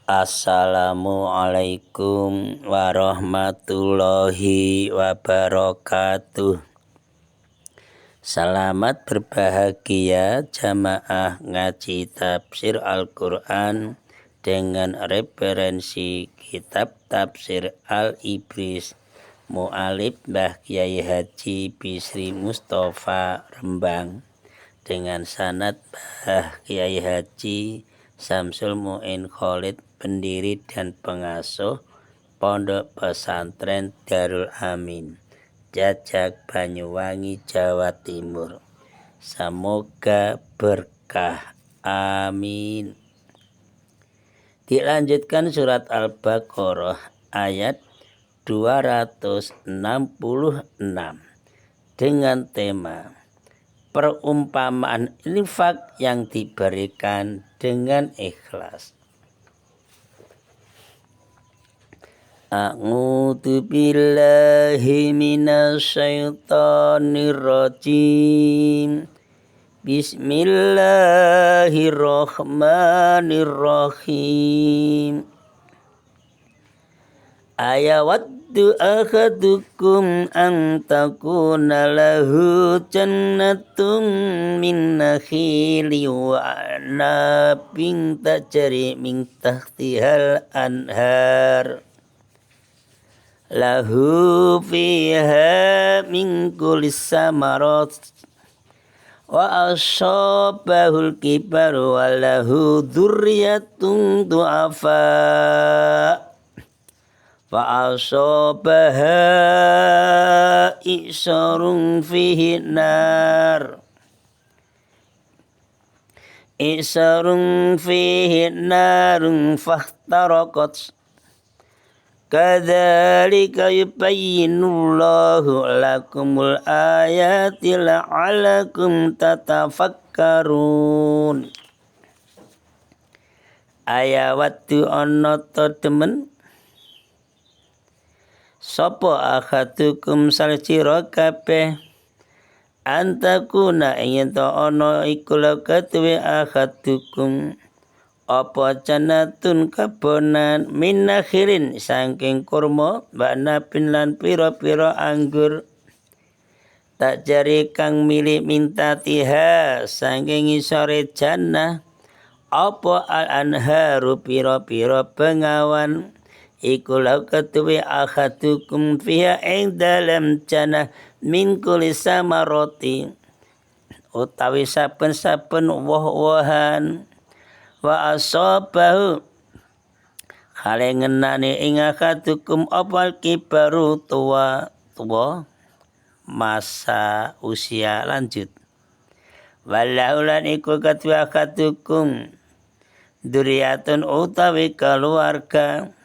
Assalamualaikum warahmatullahi wabarakatuh. Selamat berbahagia jamaah ngaji tafsir Al-Quran dengan referensi kitab tafsir Al-Ibris Mu'alif Mbah Kyai Haji Bisri Mustafa Rembang dengan sanad Mbah Kyai Haji Samsul Mu'in Khalid, pendiri dan pengasuh Pondok Pesantren Darul Amin, Jajak, Banyuwangi, Jawa Timur. Semoga berkah. Amin. Dilanjutkan surat Al-Baqarah ayat 266 dengan tema perumpamaan infak yang diberikan dengan ikhlas. A'udzu billahi minasyaitonir rajim. Bismillahirrahmanirrahim. Ayawaddu ahadukum an takuna lahu jannatun min nakhili wa anabin tajri min tahtihal anhar lahu fiha min kulli samarat wa ashabahul kibaru wa lahu dzurriyyatun du'afa fa asabaha isarun fihi nar fahtarakat kadzalika yubayyinullahu lakumul ayati la'allakum tatafakkarun. Ayawatu ana ta demen sapa akhadukum salcira kabeh antakuna ing to ana iku lakatwe akhadukum apa janatun kabonan min nakhirin saking kurma banapin lan pira-pira anggur tak jari kang milik minta tiha saking isore jannah apa al anharu pira-pira bengawan iku lakatwe akhadukum fiha ing dalam jannah min kulli samarati utawi saben-saben woh-wohan wa asabahu khale ngenane ing akhadukum opal kibaru tua masa usia lanjut walaulan iku kadua akhadukum duriyatun utawi keluarga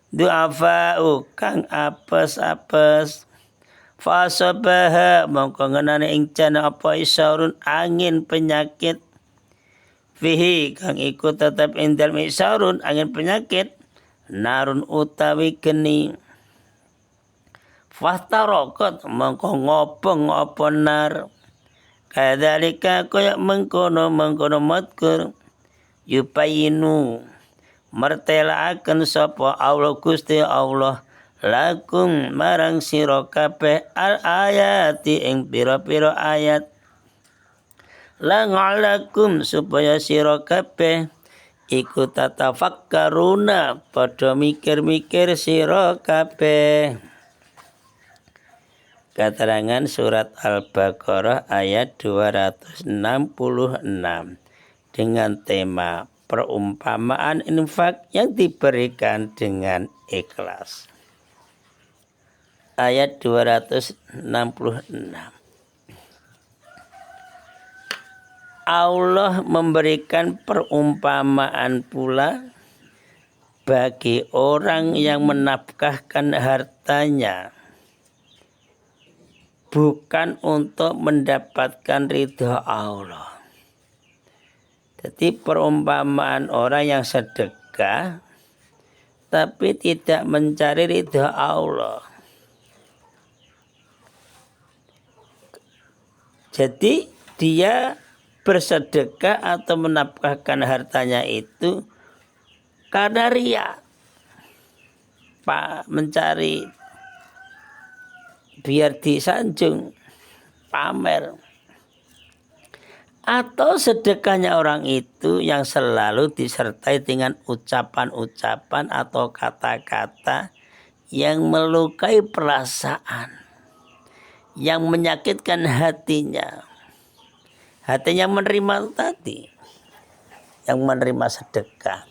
du'afa'u kang apes-apes fasabaha mongko ngenane ing jana apa isarun angin penyakit fihi kang iku tetep indal isarun angin penyakit narun utawi geni fahtarokot mongko ngobong apa nar kadzalika kaya mengkono madkur yubayinu mertelaaken sapa Allah Gusti Allah lakum marang sira kabeh al ayati ing pira-pira ayat la'allakum supaya sira kabeh iku tatafakkaruna padha mikir-mikir sira kabeh. Keterangan surat Al-Baqarah ayat 266 dengan tema perumpamaan infak yang diberikan dengan ikhlas. Ayat 266. Allah memberikan perumpamaan pula bagi orang yang menafkahkan hartanya bukan untuk mendapatkan ridha Allah. Jadi perumpamaan orang yang sedekah tapi tidak mencari ridha Allah. Jadi dia bersedekah atau menafkahkan hartanya itu karena ria, mencari biar disanjung, pamer. Atau sedekahnya orang itu yang selalu disertai dengan ucapan-ucapan atau kata-kata yang melukai perasaan, yang menyakitkan hatinya. Hatinya menerima tadi, yang menerima sedekah.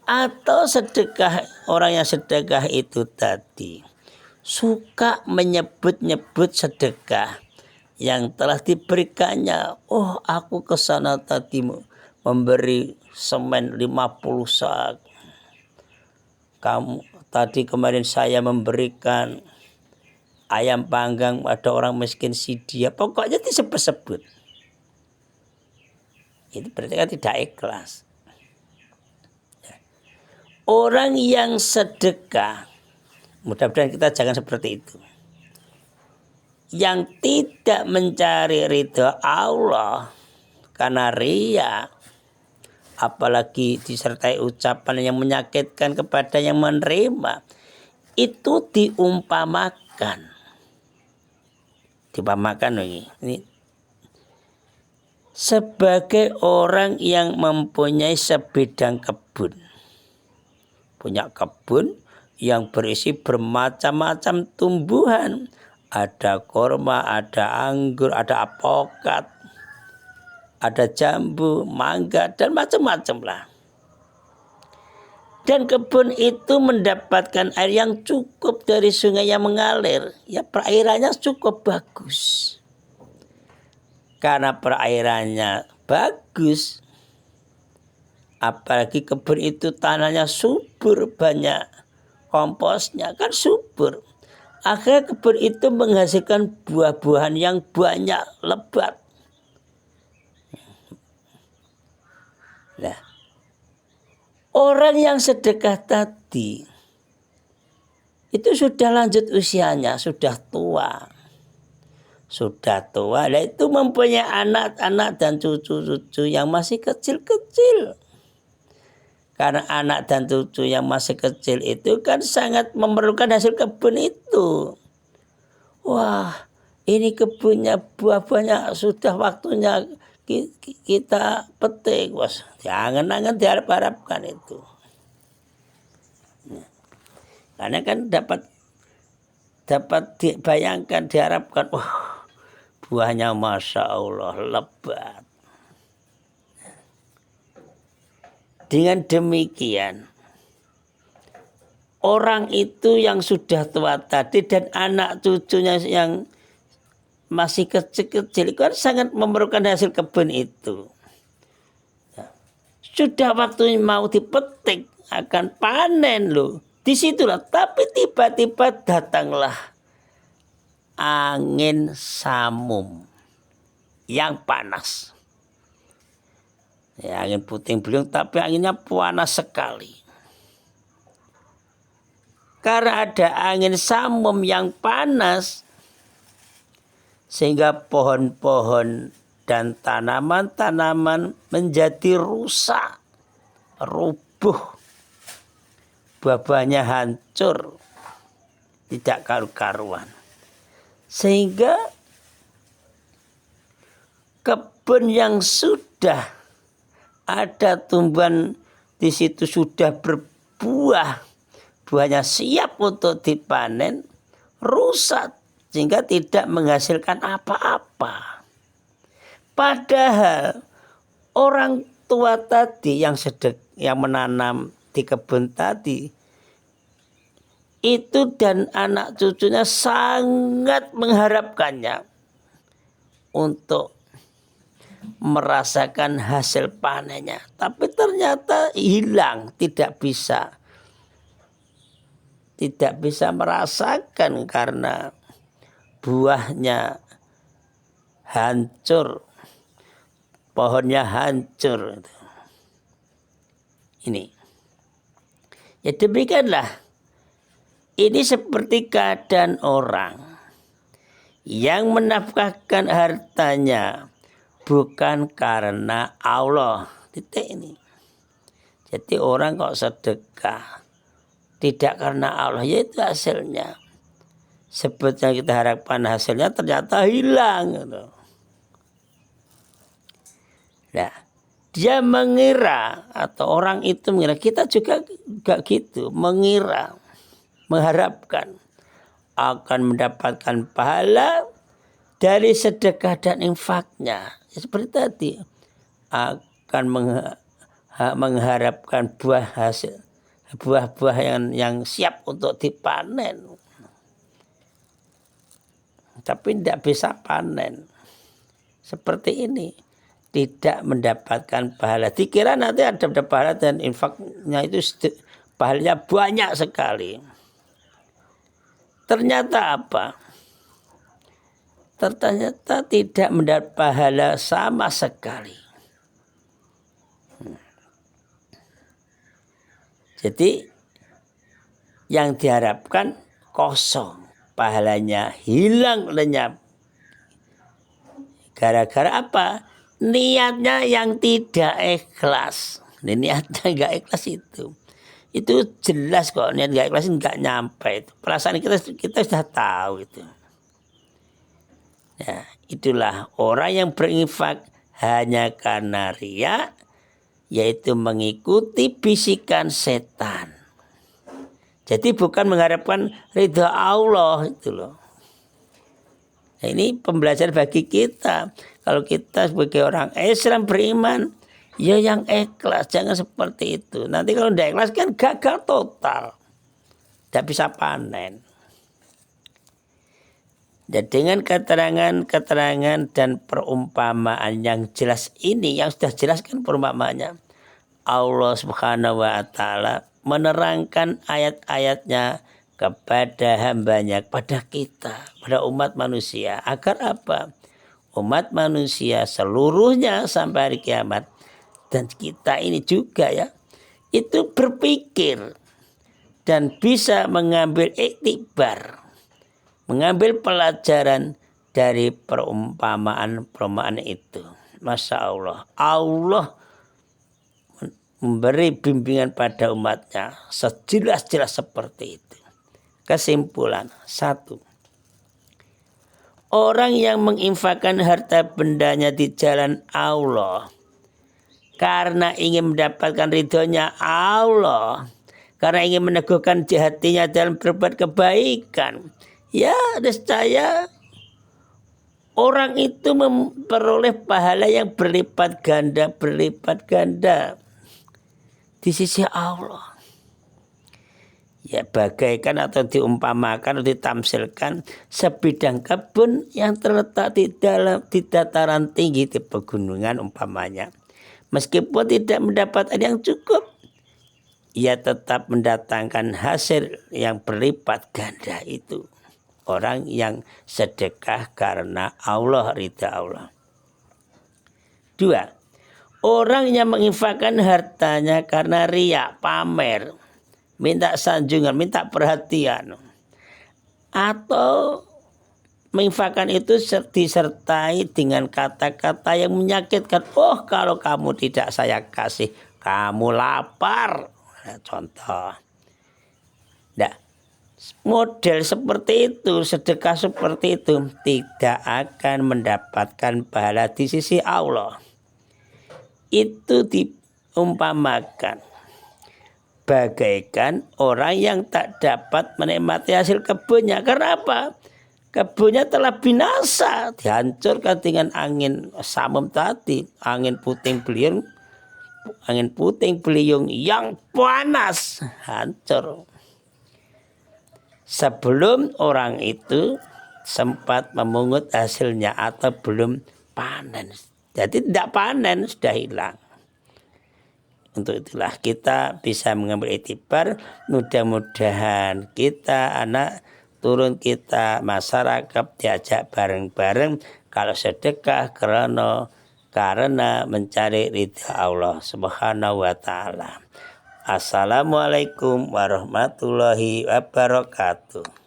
Atau sedekah, orang yang sedekah itu tadi suka menyebut-nyebut sedekah yang telah diberikannya. Oh, aku ke sana tadi memberi semen 50 sak. Kamu tadi kemarin saya memberikan ayam panggang pada orang miskin si dia. Pokoknya disebut-sebut. Itu berarti kan tidak ikhlas. Orang yang sedekah, mudah-mudahan kita jangan seperti itu. Yang tidak mencari ridha Allah karena ria, apalagi disertai ucapan yang menyakitkan kepada yang menerima, itu diumpamakan. Diumpamakan ini sebagai orang yang mempunyai sebidang kebun. Punya kebun yang berisi bermacam-macam tumbuhan. Ada korma, ada anggur, ada apokat, ada jambu, mangga, dan macam-macam lah. Dan kebun itu mendapatkan air yang cukup dari sungai yang mengalir. Ya, perairannya cukup bagus. Karena perairannya bagus, apalagi kebun itu tanahnya subur, banyak komposnya, kan subur. Akhirnya kebun itu menghasilkan buah-buahan yang banyak, lebat. Nah, orang yang sedekah tadi itu sudah lanjut usianya, sudah tua. Sudah tua, nah itu mempunyai anak-anak dan cucu-cucu yang masih kecil-kecil. Karena anak dan cucu yang masih kecil itu kan sangat memerlukan hasil kebun itu. Wah, ini kebunnya buah-buahnya sudah waktunya kita petik. Wah, jangan-jangan diharap-harapkan itu. Karena kan dapat dibayangkan, diharapkan, wah, buahnya Masya Allah lebat. Dengan demikian, orang itu yang sudah tua tadi dan anak cucunya yang masih kecil-kecil itu kan sangat memerlukan hasil kebun itu. Sudah waktunya mau dipetik, akan panen loh. Disitulah, tapi tiba-tiba datanglah angin samum yang panas. Ya, angin puting beliung, tapi anginnya panas sekali. Karena ada angin samum yang panas, sehingga pohon-pohon dan tanaman-tanaman menjadi rusak, rubuh, buah-buahnya hancur, tidak karu-karuan. Sehingga kebun yang sudah ada tumbuhan di situ sudah berbuah, buahnya siap untuk dipanen, rusak sehingga tidak menghasilkan apa-apa. Padahal orang tua tadi yang menanam di kebun tadi itu dan anak cucunya sangat mengharapkannya untuk merasakan hasil panennya, tapi ternyata hilang, tidak bisa merasakan karena buahnya hancur, pohonnya hancur. Ini ya demikianlah, ini seperti keadaan orang yang menafkahkan hartanya bukan karena Allah. Titik ini. Jadi orang kok sedekah tidak karena Allah, ya itu hasilnya. Sebetulnya kita harapkan hasilnya ternyata hilang. Gitu. Nah, dia mengira atau orang itu mengira, kita juga gak gitu, mengira, mengharapkan akan mendapatkan pahala dari sedekah dan infaknya. Ya, seperti tadi akan mengharapkan buah-buah yang siap untuk dipanen, tapi tidak bisa panen. Seperti ini, tidak mendapatkan pahala. Dikira nanti ada pahala dan infaknya itu pahalanya banyak sekali. Ternyata apa? Ternyata tidak mendapat pahala sama sekali. Jadi yang diharapkan kosong, pahalanya hilang lenyap. Gara-gara apa? Niatnya yang tidak ikhlas. Ini niatnya nggak ikhlas itu jelas kok, niat nggak ikhlas nggak nyampe. Perasaan kita sudah tahu itu. Ya, itulah orang yang berinfak hanya karena riya, yaitu mengikuti bisikan setan. Jadi bukan mengharapkan ridha Allah itu loh. Nah, ini pembelajaran bagi kita. Kalau kita sebagai orang Islam beriman, ya yang ikhlas, jangan seperti itu. Nanti kalau tidak ikhlas kan gagal total, tidak bisa panen. Dan dengan keterangan dan perumpamaan yang jelas ini, yang sudah jelaskan perumpamaannya, Allah Subhanahu wa Ta'ala menerangkan ayat-ayatnya kepada hambanya, pada kita, pada umat manusia. Agar apa? Umat manusia seluruhnya sampai hari kiamat, dan kita ini juga ya, itu berpikir dan bisa mengambil iktibar, mengambil pelajaran dari perumpamaan itu. Masya Allah. Allah memberi bimbingan pada umatnya sejelas-jelas seperti itu. Kesimpulan, 1. Orang yang menginfakkan harta bendanya di jalan Allah karena ingin mendapatkan ridhonya Allah, karena ingin meneguhkan hatinya dalam berbuat kebaikan, ya niscaya orang itu memperoleh pahala yang berlipat ganda di sisi Allah. Ya, bagaikan atau diumpamakan atau ditamsilkan sebidang kebun yang terletak di dataran tinggi di pegunungan umpamanya. Meskipun tidak mendapat yang cukup, ia tetap mendatangkan hasil yang berlipat ganda itu. Orang yang sedekah karena Allah, ridha Allah. 2. Orang yang menginfakkan hartanya karena riya, pamer, minta sanjungan, minta perhatian, atau menginfakkan itu disertai dengan kata-kata yang menyakitkan. Oh, kalau kamu tidak saya kasih, kamu lapar. Nah, contoh. Nah, model seperti itu, sedekah seperti itu tidak akan mendapatkan pahala di sisi Allah. Itu diumpamakan bagaikan orang yang tak dapat menikmati hasil kebunnya. Karena apa? Kebunnya telah binasa, dihancurkan dengan angin samum tadi, angin puting beliung yang panas, hancur. Sebelum orang itu sempat memungut hasilnya atau belum panen. Jadi tidak panen, sudah hilang. Untuk itulah kita bisa mengambil iktibar. Mudah-mudahan kita, anak turun kita, masyarakat diajak bareng-bareng kalau sedekah karena mencari ridha Allah Subhanahu wa Ta'ala. Assalamualaikum warahmatullahi wabarakatuh.